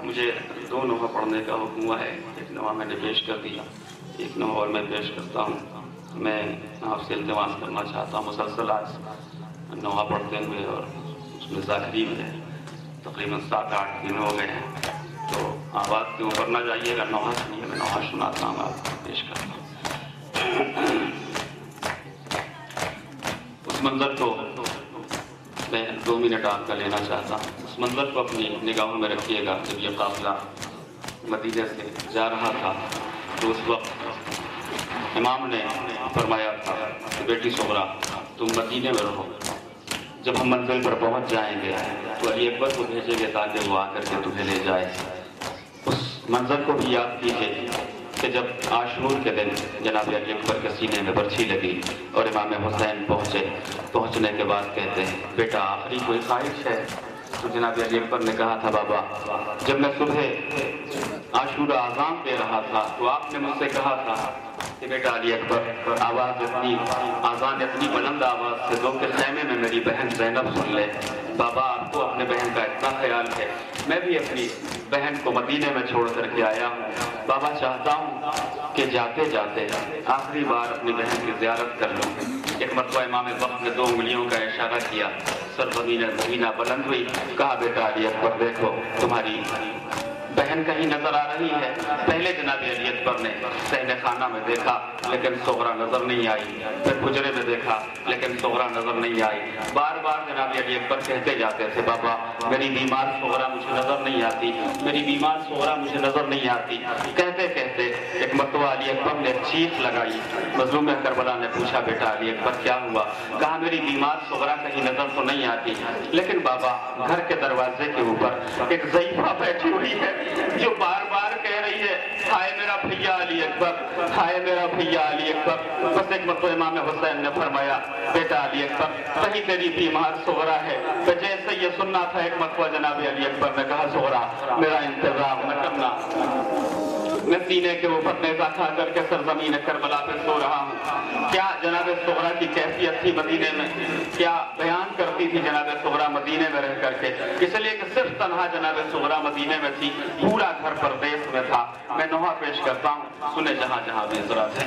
مجھے 2 نوحہ پڑھنے کا حکم ہوا ہے. ایک نوحہ میں نے پیش کر دیا, ایک نوحہ اور میں پیش کرتا ہوں. میں آپ سے التماس کرنا چاہتا ہوں مسلسل آج نوحہ پڑھتے ہوئے, اور اس میں ذاکری بھی ہے. تقریباً 7-8 دن ہو گئے ہیں, تو آواز کے اوپر نہ جائیے گا. نوحہ سنیے, میں نوحہ سناتا ہوں, آپ کو پیش کرتا ہوں. اس منظر کو میں 2 منٹ آپ کا لینا چاہتا ہوں. اس منظر کو اپنی نگاہوں میں رکھیے گا. جب یہ قافلہ مدینہ سے جا رہا تھا تو اس وقت امام نے فرمایا تھا کہ بیٹی صغرا تم مدینے میں رہو, جب ہم منزل پر پہنچ جائیں گے تو علی اکبر کو بھیجیں گے تاکہ وہ آ کر کے تمہیں لے جائے. اس منظر کو بھی یاد کیجیے کہ جب عاشور کے دن جناب علی اکبر کے سینے میں برچھی لگی اور امام حسین پہنچنے کے بعد کہتے ہیں بیٹا آخری کوئی خواہش ہے؟ تو جناب علی اکبر نے کہا تھا بابا جب میں صبح عاشورہ اذان دے رہا تھا تو آپ نے مجھ سے کہا تھا کہ بیٹا علی اکبر اذان اتنی بلند آواز سے دو کہ خیمے میں میری بہن زینب سن لے. بابا آپ کو اپنے بہن کا اتنا خیال ہے, میں بھی اپنی بہن کو مدینے میں چھوڑ کر کے آیا ہوں. بابا چاہتا ہوں کہ جاتے جاتے آخری بار اپنی بہن کی زیارت کر لوں. ایک مرتبہ امام وقت نے 2 انگلیوں کا اشارہ کیا, مدینہ بلند ہوئی. کہا بیٹا علی اکبر دیکھو تمہاری بہن کہیں نظر آ رہی ہے. پہلے جناب علی اکبر نے صحن خانہ میں دیکھا لیکن صغرا نظر نہیں آئی, پھر حجرے میں دیکھا لیکن صغرا نظر نہیں آئی. بار بار جناب علی اکبر کہتے جاتے تھے بابا میری بیمار صغرا مجھے نظر نہیں آتی, میری بیمار صغرا مجھے نظر نہیں آتی. کہتے کہتے ایک مرتبہ علی اکبر نے چیخ لگائی. مظلوم کربلا نے پوچھا بیٹا علی اکبر کیا ہوا؟ کہا میری بیمار صغرا کہیں نظر تو نہیں آتی, لیکن بابا گھر کے دروازے کے اوپر ایک ضعیفہ بیٹھی ہوئی ہے جو بار بار کہہ رہی ہے ہائے میرا بھیا علی اکبر, ہائے میرا بھیا علی اکبر. بس ایک مرتبہ امام حسین نے فرمایا بیٹا علی اکبر کہیں تیری بیمار صغرا ہے؟ تو جیسے یہ سننا تھا ایک مرتبہ جناب علی اکبر نے کہا صغرا میرا انتظام نہ کرنا, میں سینے کے اوپر نیزہ کھا کر کے سرزمین کربلا پہ سو رہا ہوں. کیا جناب صغرا کی کیفیت تھی مدینے میں, کیا بیان کرتی تھی جناب صغرا مدینے میں رہ کر کے؟ اس لیے کہ صرف تنہا جناب صغرا مدینے میں تھی, پورا گھر پردیس میں تھا. میں نوحہ پیش کرتا ہوں, سنیں جہاں جہاں بھی ضرورت ہے.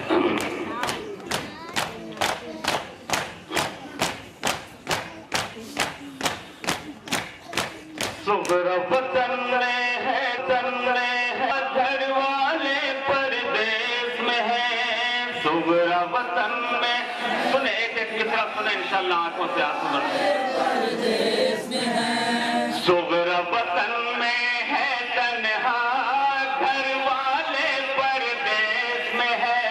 صغرا وطن میں ہے تن میں ہے, گھر والے پردیس میں ہے. صغرا وطن میں سنیں ایک ایک مصرع سنیں انشاءاللہ آنکھوں سے آنسو پردیس میں ہے. صغرا وطن میں ہے تنہا, گھر والے پردیس میں ہے.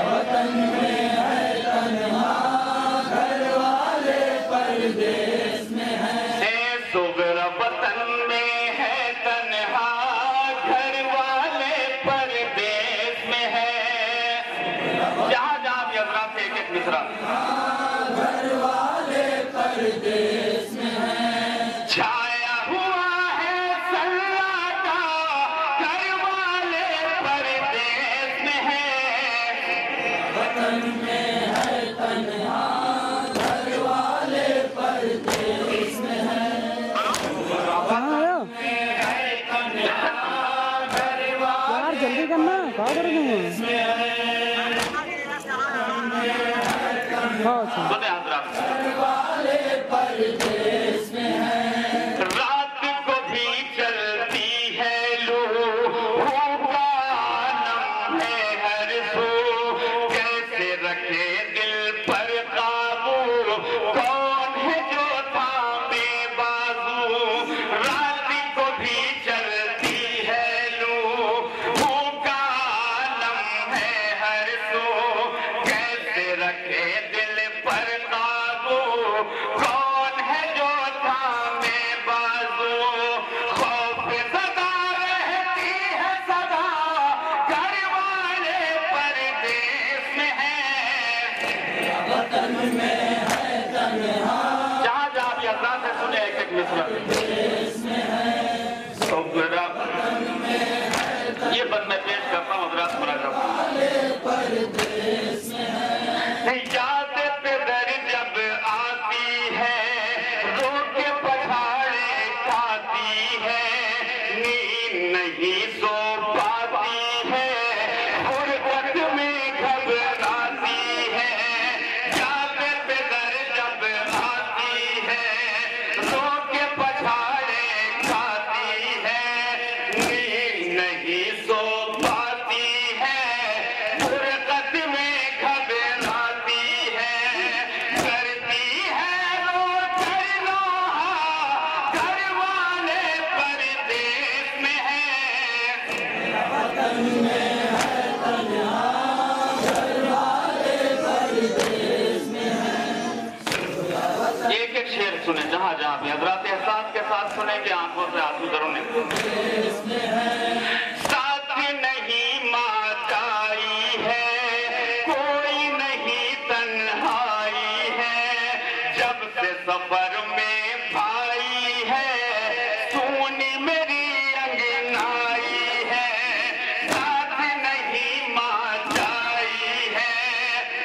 وطن میں ہے تنہا, گھر والے پردیس میں ہے. صغرا وطن میں ہے تنہا, گھر والے پردیس میں ہے. جہاں جہاں بھی حضرات ایک ایک مصرع. گھر والے پردیس میں ہے. چھایا ہوا ہے سناٹا, گھر والے پردیس میں ہے. وطن میں ہے تنہا, گھر والے پردیس میں ہے. جلدی کرنا کہاں کر رہے رات کو بھی چلتی ہے لو, نم ہے ہر سو, کیسے رکھے دل پر قابو, کون ہے جو تھامے بازو. رات کو بھی چلتی ہے لو, نم ہے ہر سو, کیسے رکھے دل پر قابو, کون ہے جو تھامے بازو. خوف زدہ رہتی ہے سدا, گھر والے پردیس میں ہے. وطن میں ہے تنہا, جہاں جہاں بھی حضرات سے سنے ایک ایک مصرع. یہ بات میں پیش کرتا ہوں حضرات سنا کرتا ہوں. یاد پہ در جب آتی ہے, رو کے پچھاڑے کھاتی ہے. نہیں سو پاتی ہے غربت میں گھبراتی ہے جاتے پہ در جب آتی ہے رو کے پچھاڑے کھاتی ہے نیند نہیں سو پاتی ہے غربت میں گھبراتی ہے کرتی ہے رو کر لوہا گھر والے پردیس میں ہے ایک ایک شعر سنیں جہاں جہاں بھی حضرات احساس کے ساتھ سنیں کہ آنکھوں سے آنسو ضرور نکلیں ساتھ نہیں ماتائی ہے کوئی نہیں تنہائی ہے جب سے سفر میں بھائی ہے سونی میری انگنائی ہے ساتھ نہیں ماتائی ہے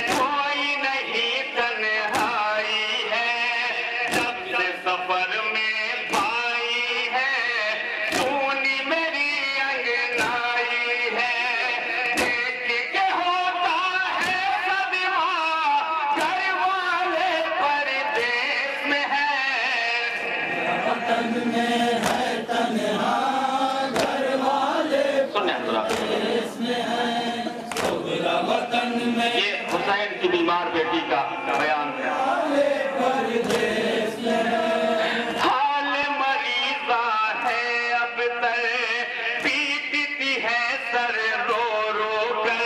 کوئی نہیں تنہائی ہے جب سے سفر میں بھائی ہے سونی میری انگنائی ہے دیکھ کے ہوتا ہے صدمہ گھر والے پردیس میں ہے سنیں حضرات یہ حسین کی بیمار بیٹی کا بیان ہے حال مریضہ ہے اب تک پیٹتی ہے سر رو رو کر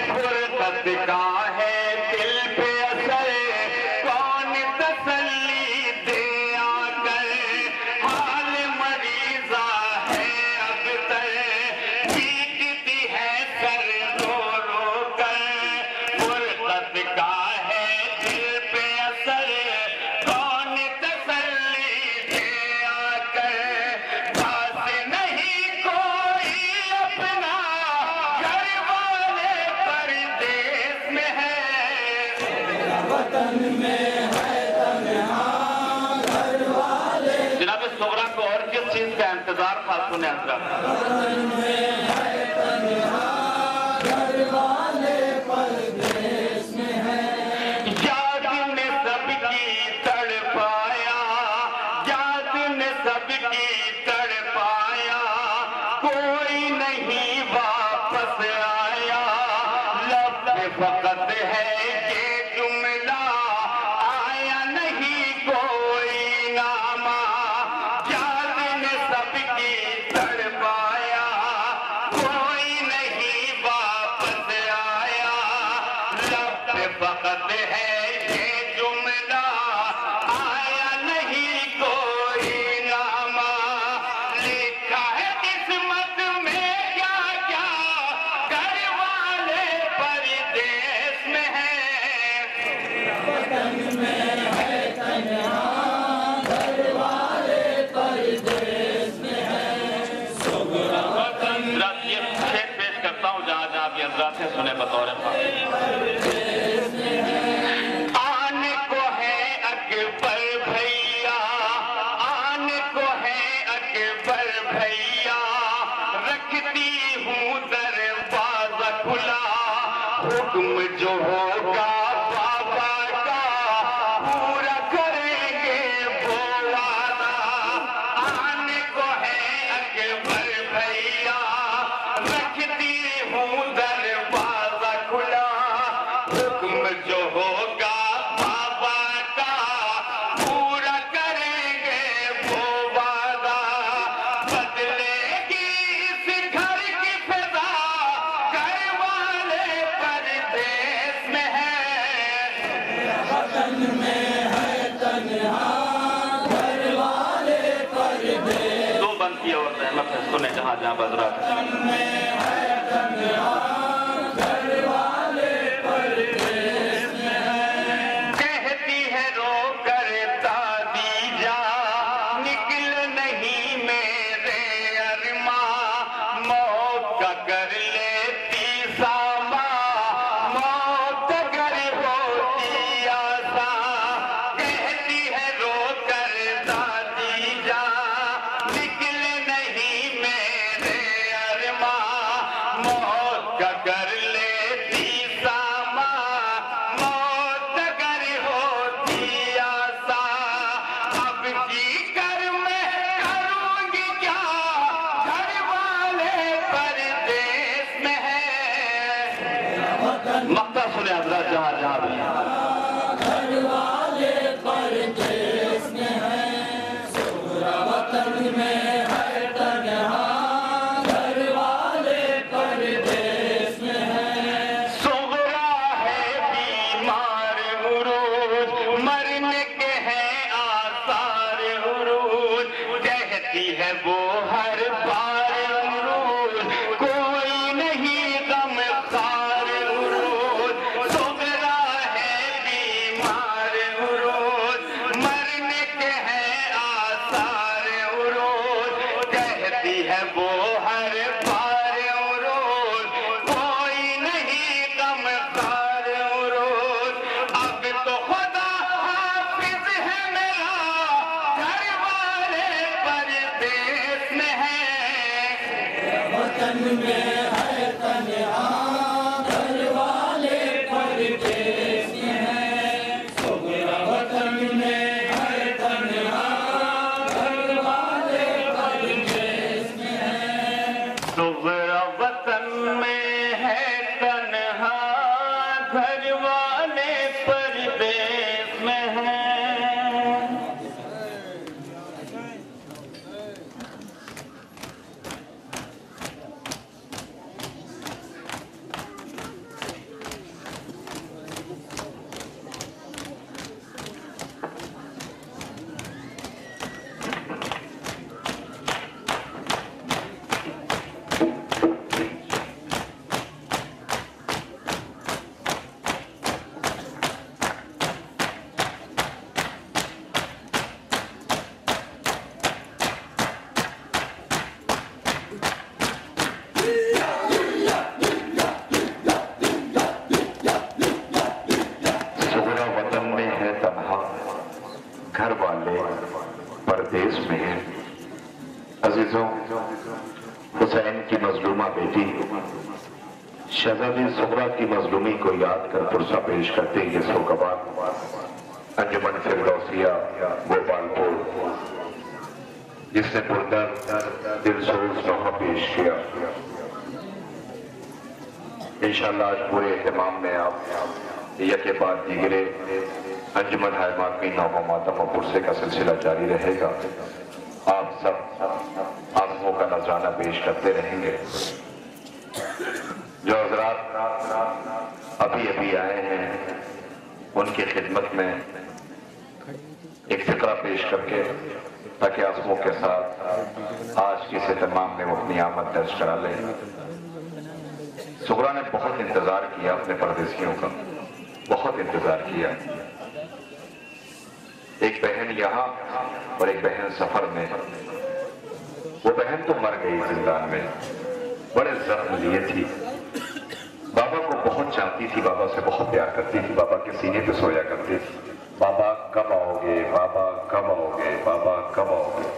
فرقت کا ہے دل پہ اثر کون تسلی دے آ کر حال مریضہ ہے اب تک پیٹتی ہے سر رو رو کر فرقت کا ہے دل پہ اثر کون تسلی دے آ کر پاس نہیں کوئی اپنا گھر والے پردیس میں ہے جناب صغرا کو اور کس چیز کا انتظار تھا سنیں حضرات یاد نے سب کی تڑپایا یاد نے سب کی تڑپایا کوئی نہیں واپس آیا لب پہ فقط ہے یہ جملہ آیا نہیں کوئی نامہ یاد نے سب کی تڑپایا کوئی نہیں واپس آیا لب پہ فقط ہے یہ جملہ آیا نہیں کوئی نامہ لکھا ہے قسمت میں کیا کیا گھر والے پردیس میں ہے حضرات یہ شعر پیش کرتا ہوں جہاں جہاں بھی حضرات سے سنے بطور آن کو ہے اکبر بھیا آن کو ہے اکبر بھیا رکھتی ہوں دروازہ کھلا حکم جو ہوگا بابا کا پورا کریں گے وہ وعدہ آن کو ہے اکبر بھیا رکھتی ہوں دروازہ کھلا حکم جو ہوگا بابا کا پورا کریں گے وہ وعدہ بدلے گی اس گھر کی فضا گھر والے پردیس میں ہے دو بنتی اور رحمت ہے سنیں جہاں جہاں حضرات کہتی ہے رو کر دادی جا نکل نہیں میرے ارماں موت کا کر لیتی ساما موت اگر ہوتی آسان کہتی ہے رو کر دادی جا نکل نہیں میرے ہر بار عروج کوئی نہیں غم خار عروج صغرا ہے بیمار عروج مرنے کے ہیں آثار عروج کہتی ہے وہ ہر بار عروج کوئی نہیں غم خار عروج اب تو خدا حافظ ہے میرا گھر والے پردیس میں ہے وطن میں ہے تنہا گھر والے پردیس میں ہے صغرا وطن میں ہے تنہا گھر والے پردیس میں ہے صغرا وطن میں ہے تنہا گھر والے پردیس میں ہے صغرا وطن میں ہے تنہا گھر والے پردیس میں ہیں عزیزوں حسین کی مظلومہ بیٹی شہزادی صغرا کی مظلومی کو یاد کر پرسہ پیش کرتے یہ سوگوار انجمن فردوسیہ بھوپال پور جس نے پردرد دل سوز نوحہ پیش کیا انشاءاللہ آج پورے اہتمام میں آپ یکے بعد دیگرے انجمن ہائے ماتمی نوحہ ماتم و پرسے کا سلسلہ جاری رہے گا آپ سب آنکھوں کا نذرانہ پیش کرتے رہیں گے جو حضرات ابھی آئے ہیں ان کی خدمت میں ایک فقرہ پیش کر کے تاکہ آنسوؤں کے ساتھ آج کے اس اہتمام میں وہ اپنی آمد درج کرا لیں صغرا نے بہت انتظار کیا اپنے پردیسیوں کا بہت انتظار کیا ایک بہن یہاں اور ایک بہن سفر میں وہ بہن تو مر گئی زندان میں بڑے زخم لیے تھی بابا کو بہت چاہتی تھی بابا سے بہت پیار کرتی تھی بابا کے سینے پہ سویا کرتی تھی بابا کب آؤ گے بابا کب آؤ گے بابا کب آؤ گے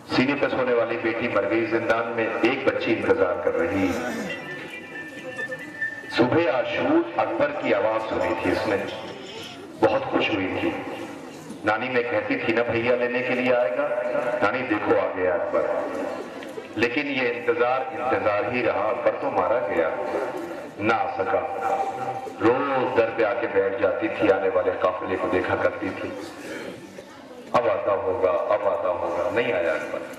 سینے پہ سونے والی بیٹی مر گئی زندان میں ایک بچی انتظار کر رہی صبح عاشور اکبر کی آواز سنی تھی اس نے بہت خوش ہوئی تھی نانی میں کہتی تھی نا بھیا لینے کے لیے آئے گا نانی دیکھو آ گیا اکبر لیکن یہ انتظار ہی رہا اکبر تو مارا گیا نہ آ سکا روز در پہ آ کے بیٹھ جاتی تھی آنے والے قافلے کو دیکھا کرتی تھی اب آتا ہوگا نہیں آیا اکبر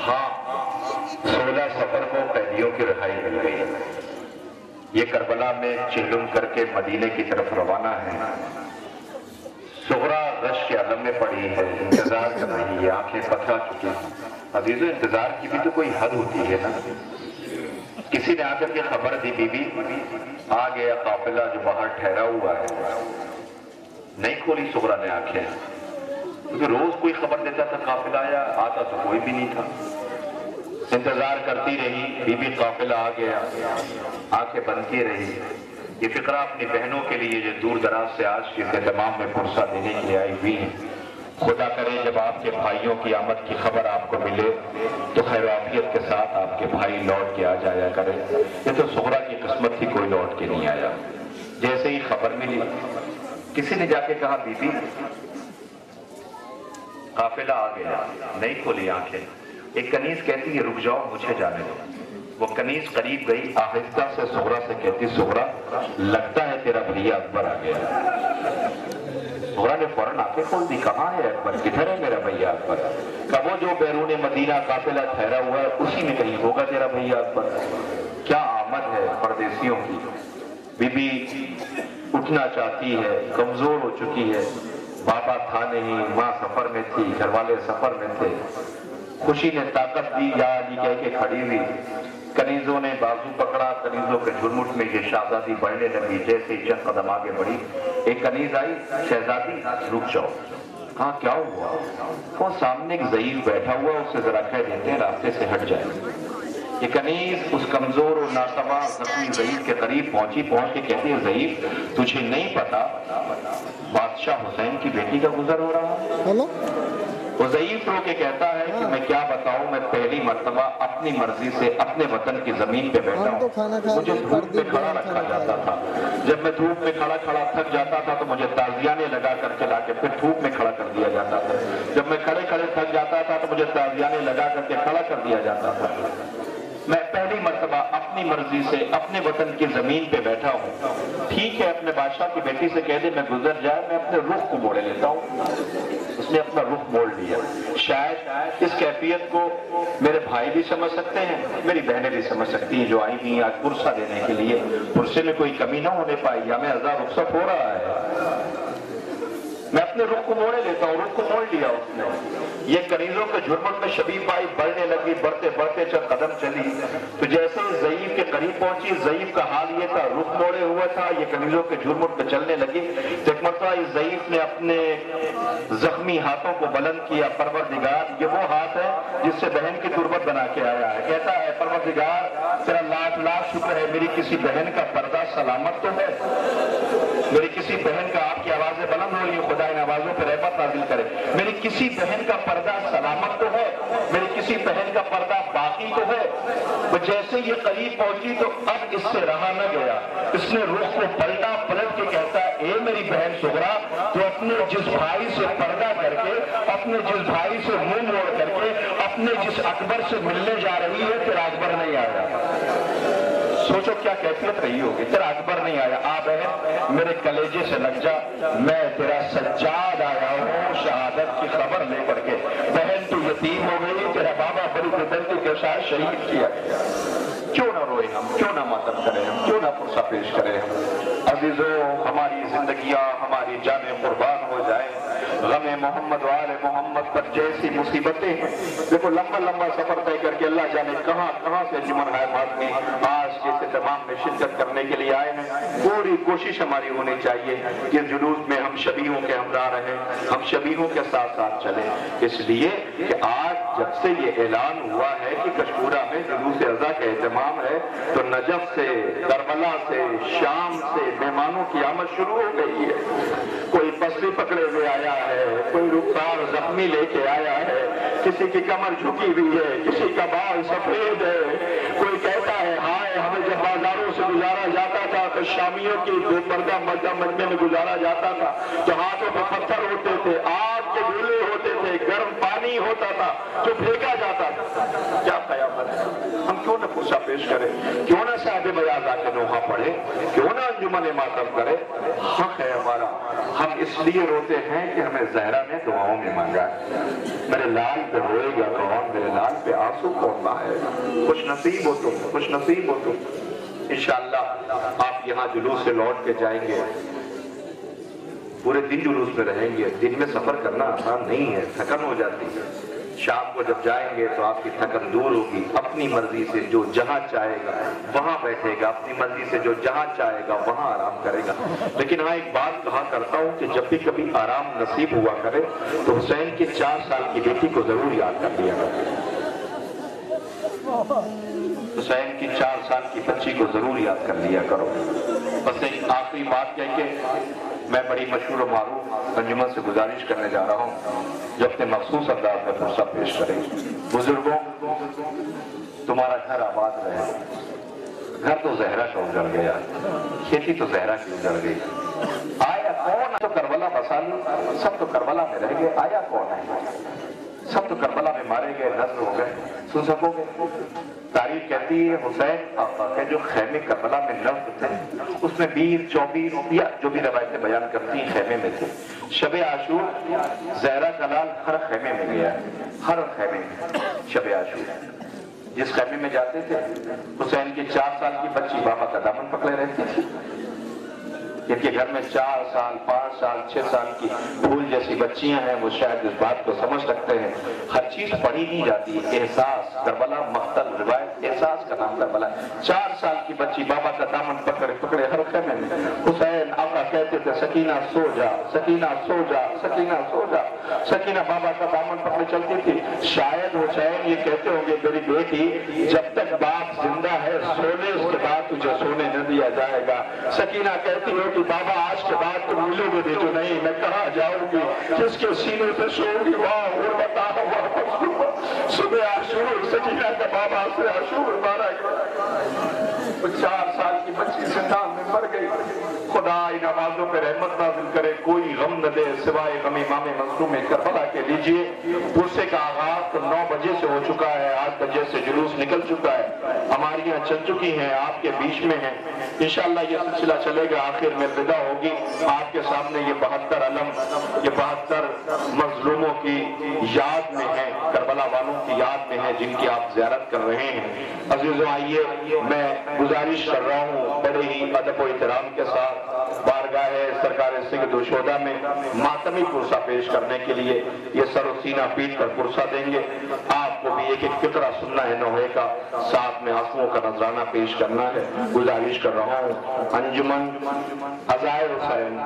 ہاں 16 سفر کو قیدیوں کی رہائی مل گئی یہ کربلا میں چہلم کر کے مدینے کی طرف روانہ ہے صغرا رش کے عالم میں پڑی ہے انتظار کر رہی ہے آنکھیں پتھرا چکی عزیزو انتظار کی بھی تو کوئی حد ہوتی ہے نا کسی نے آ کر کے خبر دی بی بی آ گیا قافلہ جو باہر ٹھہرا ہوا ہے نہیں کھولی صغرا نے آنکھیں کیونکہ روز کوئی خبر دیتا تھا قافلہ آیا آتا تو کوئی بھی نہیں تھا انتظار کرتی رہی بی بی قافلہ آ گیا آنکھیں بندتی رہی یہ فقرہ اپنی بہنوں کے لیے جو دور دراز سے آج کے اہتمام میں پرسہ دینے کے لیے آئی ہوئی ہیں خدا کرے جب آپ کے بھائیوں کی آمد کی خبر آپ کو ملے تو خیر و عافیت کے ساتھ آپ کے بھائی لوٹ کے آ جایا کرے یہ تو صغرا کی قسمت تھی کوئی لوٹ کے نہیں آیا جیسے ہی خبر ملی کسی نے جا کے کہا بی بی قافلہ آ گیا نہیں کھولی آنکھیں ایک کنیز کہتی ہے رک جاؤ مجھے جانے دو وہ کنیز قریب گئی آہستہ سے صغرا سے کہتی صغرا لگتا ہے تیرا بھیا اکبر آ گیا صغرا نے فوراً آنکھیں کھول دی کہاں ہے اکبر کدھر ہے میرا بھیا اکبر کہ وہ جو بیرون مدینہ قافلہ ٹھہرا ہوا ہے اسی میں کہیں ہوگا تیرا بھیا اکبر کیا آمد ہے پردیسیوں کی بی بی اٹھنا چاہتی ہے کمزور ہو چکی ہے بابا تھا نہیں ماں سفر میں تھی گھر والے سفر میں تھے खुशी ने ताकत दी, या अली कह के खड़ी हुई। कनीजों ने बाजू पकड़ा, कनीजों के झुरमुट में ये शहजादी बढ़ने लगी। जैसे ही चंद कदम आगे बढ़ी, एक कनीज आई, शहजादी रुक जाओ। हाँ क्या हुआ? वो सामने एक ज़ईफ बैठा हुआ, उससे जरा कह देते हैं रास्ते से हट जाए। ये कनीज उस कमजोर और नासवा जख्मी ज़ईफ के करीब पहुंच के कहती है, ज़ईफ तुझे नहीं पता बादशाह हुसैन की बेटी का गुजर हो रहा है? हेलो, वो ज़ईफ रो के कहता है कि मैं क्या बताऊं, मैं पहली मर्तबा अपनी मर्जी से अपने वतन की जमीन पे बैठा हूं। मुझे धूप में खड़ा रखा जाता था, जब मैं धूप में खड़ा थक जाता था तो मुझे ताजियाने लगा करके लाके फिर धूप में खड़ा कर दिया जाता था। जब मैं खड़े थक जाता था तो मुझे ताजियाने लगा करके खड़ा कर दिया जाता था। मैं पहली मर्तबा अपनी मर्जी से अपने वतन की जमीन पे बैठा हूँ। ठीक है, अपने बादशाह की बेटी से कह दे मैं गुजर जाए, मैं अपने रुख को मोड़े लेता हूँ। उसने अपना रुख मोड़ लिया। शायद इस कैफियत को मेरे भाई भी समझ सकते हैं, मेरी बहनें भी समझ सकती हैं जो आई हुई आज पुरसा देने के लिए। पुरसे में कोई कमी ना होने पाई, या मैं हजार रुखसत हो रहा है। मैं अपने रुख को मोड़े लेता हूँ। रुख को मोड़ लिया उसने। ये कनीजों के झुरमुट में शबीब आई बढ़ने लगी। बढ़ते बढ़ते चंद कदम चली तो जैसे ही ज़ईफ के करीब पहुंची, ज़ईफ का हाल ये था, रुख मोड़े हुआ था। ये कनीजों के झुरमुट पे चलने लगी तो एक मरतबा इस ज़ईफ ने अपने जख्मी हाथों को बुलंद किया। परवरदिगार, ये वो हाथ है जिससे बहन की तुरबत बना के आया है। कहता है परवरदिगार तेरा लाख लाख शुक्र है, मेरी किसी बहन का पर्दा सलामत तो है, मेरी किसी बहन का, आपकी आवाजें बुलंद हो रही है, खुदा इन आवाजों पर रहमत नाज़िल करे। मेरी किसी बहन का पर्दा सलामत तो है, मेरी किसी बहन का पर्दा बाकी तो है। वो जैसे ये करीब पहुंची तो अब इससे रहा न गया। इसने रुख को पलट के कहता है, ए मेरी बहन सुगरा, तो अपने जिस भाई से पर्दा करके, अपने जिस भाई से मुंह मोड़ करके, अपने जिस अकबर से मिलने जा रही है, तेरा अकबर नहीं आया। सोचो क्या कैफियत रही होगी। तेरा अकबर नहीं आया। आ बहन मेरे कलेजे से लग जा, मैं तेरा सज्जाद आया हूँ शहादत की खबर लेकर के। बहन तू यतीम हो गई, तेरा बाबा बड़ी बेदर्दी के साथ शहीद किया। क्यों ना रोए हम, क्यों ना मातम करें हम, क्यों ना पुरसा पेश करें हम। अजीजों, हमारी जिंदगियां, हमारी जानें कुर्बान हो जाए गमे मोहम्मद वाले मोहम्मद पर जैसी मुसीबतें हैं। देखो लंबा लंबा सफर तय करके अल्लाह जाने कहां कहां से जुमन है आदमी आज के तमाम में शिरकत करने के लिए आए हैं। पूरी कोशिश हमारी होनी चाहिए कि जुलूस में हम शबीहों के हमराह रहें, हम शबीहों के साथ साथ चलें। इसलिए कि आज जब से ये ऐलान हुआ है कि कशमीरा में जुलूस अज़ा का एहतमाम है तो नजफ से, करबला से, शाम से मेहमानों की आमद शुरू हो गई है। कोई पसली पकड़े हुए आया है, कोई रुखसार जख्मी लेके आया है, किसी की कमर झुकी हुई है, किसी का बाल सफेद है। कोई कहता है हाय हमें जब बाजारों से गुजारा जाता था तो शामियों की बेपर्दा मजमे में गुजारा जाता था तो हाथों पर पत्थर होते थे, आग के गोले होते थे, गर्म पानी होता था जो फेंका जाता था। क्या कयामत है। हम क्यों न पुरसा पेश करें, क्यों ना साहिब बयाज आके नोहा पढ़े, क्यों ना अंजुमन मातम करे। हक है हमारा। हम इसलिए रोते हैं कि हमें ज़हरा ने दुआओं में मांगा है। मेरे लाल पे रोएगा कौन, मेरे लाल पे आंसू कौन बहाएगा। खुश नसीब हो तुम, खुश नसीब हो तुम। इंशाअल्लाह आप यहाँ जुलूस से लौट के जाएंगे, पूरे दिन जुलूस में रहेंगे। दिन में सफर करना आसान नहीं है, थकन हो जाती है। शाम को जब जाएंगे तो आपकी थकन दूर होगी। अपनी मर्जी से जो जहां चाहेगा वहां बैठेगा, अपनी मर्जी से जो जहां चाहेगा वहां आराम करेगा। लेकिन हाँ एक बात कहा करता हूं कि जब भी कभी आराम नसीब हुआ करे तो हुसैन की 4 साल की बेटी को जरूर याद कर लिया करें। हुसैन की 4 साल की बच्ची को जरूर याद कर लिया करो। बस एक आखिरी बात कह के मैं बड़ी मशहूर और मारूफ अंजुमन से गुजारिश करने जा रहा हूँ जो अपने मखसूस अंदाज में पुरसा पेश करें। बुजुर्गों, तुम्हारा घर आबाद रहे। घर तो जहरा का उजड़ गया, खेती तो जहरा की उजड़ गई। आया कौन? तो करबला बसा ली, सब तो करबला में रह गए। आया कौन है? सब तो करबला में मारे गए, नस्ल हो गए। सुन सकोगे? तारीख कहती है हुसैन आका के जो खैमे करबला में नस्ल थे उसमें 20-24 या जो भी रवायतें बयान करती हैं खैमे में थे। शबे आशूर ज़हरा का लाल हर खैमे में गया, हर खैमे में शबे आशूर जिस खैमे में जाते थे हुसैन की 4 साल की बच्ची बाबा का दामन पकड़े रहती थी। जिनके घर में 4 साल 5 साल 6 साल की फूल जैसी बच्चियां हैं, वो शायद इस बात को समझ सकते हैं। हर चीज पढ़ी नहीं जाती, एहसास, करबला मख्तल रिवायत, एहसास का नाम करबला। 4 साल की बच्ची बाबा का दामन पकड़े पकड़े हर खेमे में हुसैन आका कहते थे सकीना सो जा, सकीना सो जा, सकीना सो जा। सकीना बाबा का दामन पकड़े चलती थी। शायद हुसैन ये कहते होंगे मेरी बेटी जब तक बाप जिंदा है सोने उसके बाद तुझे सोने न दिया जाएगा। सकीना कहती हो कि बाबा आज के बाद तुम मिलोगे भी तो नहीं, मैं कहाँ जाऊंगी, किसके सीने पे सोऊंगी, वहाँ और बताओ वापस सुबह आशूर। सकीना का बाबा से आशूर मारा गया। 4 साल की बच्ची जिंदा में मर गई। खुदा इन आवाजों पे रहमत नाज़िल करे, कोई गम न दे सिवाय गम इमाम मज़लूम करबला के। लीजिए पुरसे का आगाज तो 9 बजे से हो चुका है, 8 बजे से जुलूस निकल चुका है, हमारियां चल चुकी हैं, आपके बीच में हैं। इंशाअल्लाह ये सिलसिला चलेगा, आखिर में विदा होगी। आपके सामने ये 72 अलम, ये 72 मजलूमों की याद में है, करबला वालों की याद में है, जिनकी आप ज़ियारत कर रहे हैं। अजीज़ों आइए, मैं गुजारिश कर रहा हूँ बड़े ही अदब और एहतराम के साथ बारगाह सरकार सिंह शोदा में मातमी पुरसा पेश करने के लिए ये सरो सीना पीट कर पुरसा देंगे। आपको भी एक फिक्रा सुनना है नोहे का, साथ में आंसुओं का नजराना पेश करना है। गुजारिश कर रहा हूँ अंजुमन अज़ाए हुसैन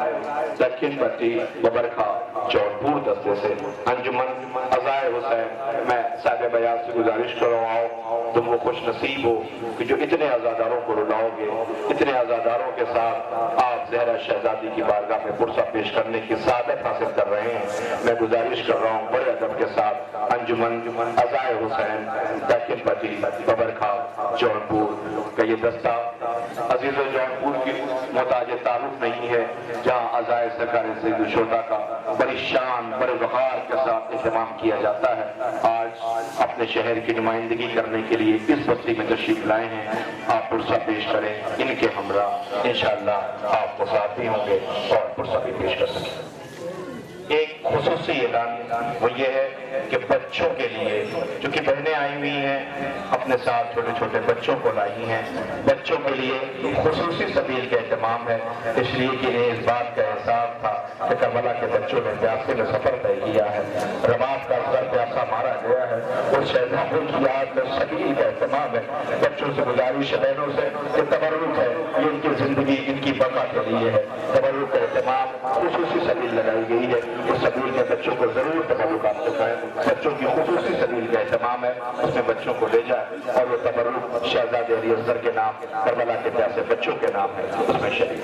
दक्षिण पट्टी बबरखा जौनपुर दस्ते से, अंजुमन अज़ाए हुसैन, मैं साहिब बयान से गुजारिश कर रहा हूँ तुम वो खुश नसीब हो कि जो इतने आज़ादारों को रुलाओगे, इतने आज़ादारों के साथ आप ज़हरा शहजादी की बारगाह में पुरसा पेश करने की सादत हासिल कर रहे हैं। मैं गुजारिश कर रहा हूँ बड़े अदब के साथ अंजुमन अज़ाए हुसैन दक्षिण पट्टी बबरखा जौनपुर का ये दस्ता अजीज़ जौनपुर की मोहताज तारुफ नहीं है, जहाँ अज़ाए सरकार सैयद शोदा का बड़ी शान बड़े वक़ार के साथ इहतमाम किया जाता है। आज अपने शहर की नुमाइंदगी करने के लिए इस बस्ती में तशरीफ लाए हैं, आप पुरसा पेश करें, इनके हमरा इंशाअल्लाह आपको साथी होंगे और पुरसा भी पेश कर सकें। एक खुसूसी ऐलान वो ये है कि बच्चों के लिए, जो कि बहनें आई हुई हैं अपने साथ छोटे छोटे बच्चों को लाई हैं, बच्चों के लिए खुसूसी सबील का एहतमाम है, इसलिए कि इन्हें इस बात का एहसास था कि करबला के बच्चों ने प्यासे में सफर तय किया है, रबाब का असर प्यासा मारा गया है, और शहजादों की याद में सबील का एहतमाम है। बच्चों से गुजारिश बहनों से कि तबर्रुक है, ये इनकी जिंदगी इनकी बका के लिए है, तबर्रुक का एहतमाम खुसूसी सबील लगाई गई है। उस सबील में बच्चों को जरूर तबर्रुक आप चुकाएं, बच्चों की खुसूसी सबील का एहतमाम है, उसमें बच्चों को ले जाए और वो तबर्रुक शहजादे अली असगर के नाम, करबला के प्यासे बच्चों के नाम है, उसमें शरीक।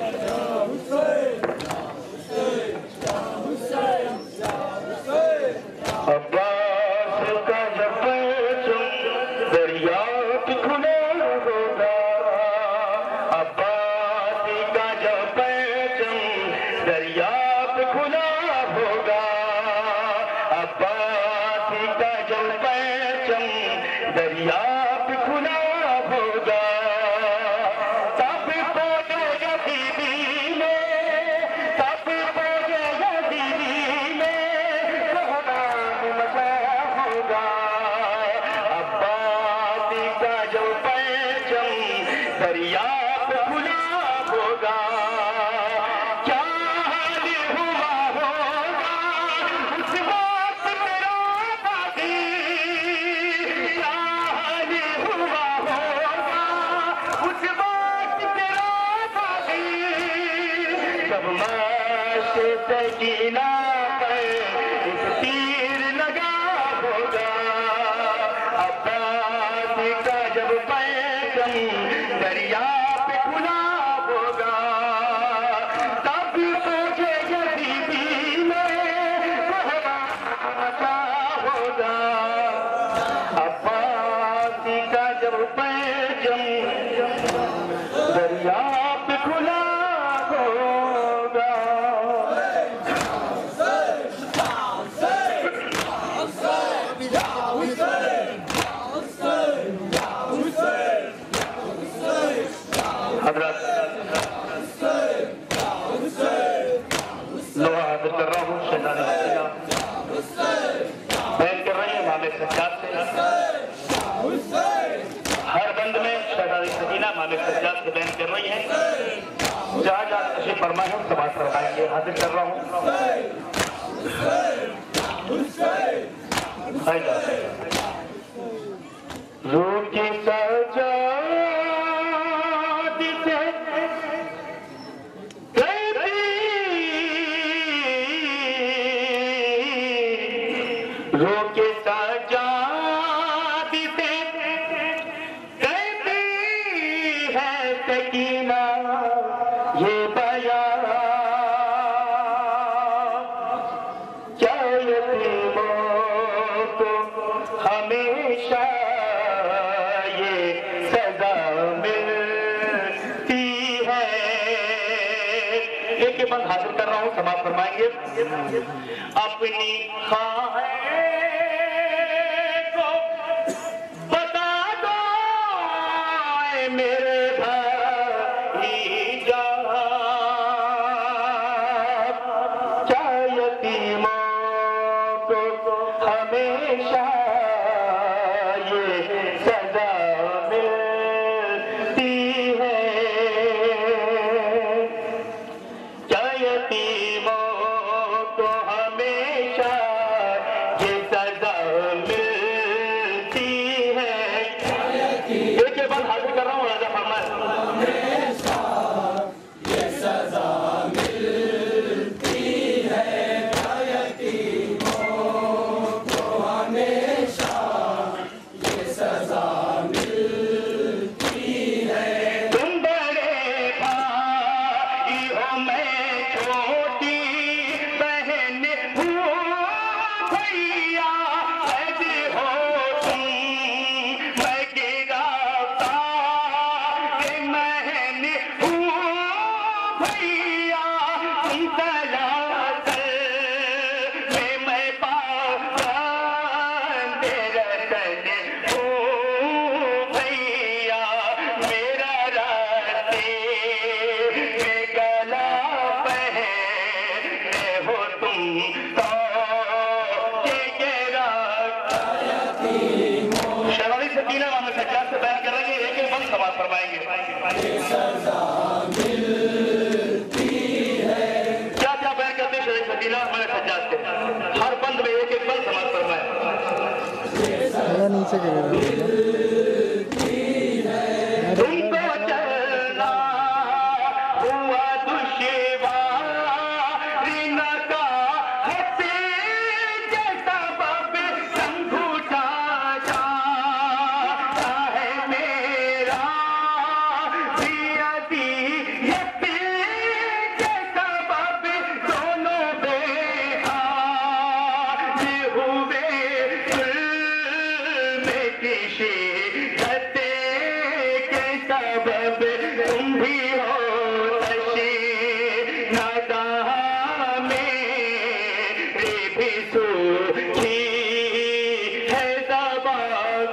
हर बंद में शहजादी सकीना मालिक सज्जाद से बयान कर रही है। जहाँ जहाँ तशरीफ फरमा है समाज फरमाएंगे। हाजिर कर रहा हूँ। रूह की सजाद से रूह की सजाद से कहती है सकीना ये बयां क्या यतीमों को हमेशा ये सजा मिलती है। एक बंद हासिल कर रहा हूं, समाप्त फरमाएंगे। अपनी ख्वाहिश को बता दो मेरे भाई जहां क्या यतीमों को हमेशा ये सजा मिलती है। क्या यतीमों को हमेशा ये सजा मिलती है। एक के बाद हाजिर कर रहा हूँ राजा फरमाए। तुम बड़े भाई हो मैं छोटी बहन हूँ भैया। ऐसी हो तुम मैं गिरफ्तार महन हूँ भैया। तुम सलासल में मैं पाबंद रतन हूँ भैया। मेरा रास्ते में गला पहने हो तुम तो शहजादी सकीना मामले सज्जाद से बयान करेंगे। एक एक बंद समाप्त फरमाएंगे। क्या क्या बयान करते हैं शहजादी सकीना मामले सज्जाद से? हर बंद में एक एक बंद समाप्त फरमाए। नीचे गिर तुमको चलना हुआ दुश्वार नका हंसे के सबब संग उठाता है मेरा दियत के सबब दोनों बेहाल हुए में किसी घटे के सबब तुम भी हो तशी नादा मेरी भी सूखी है ज़बान।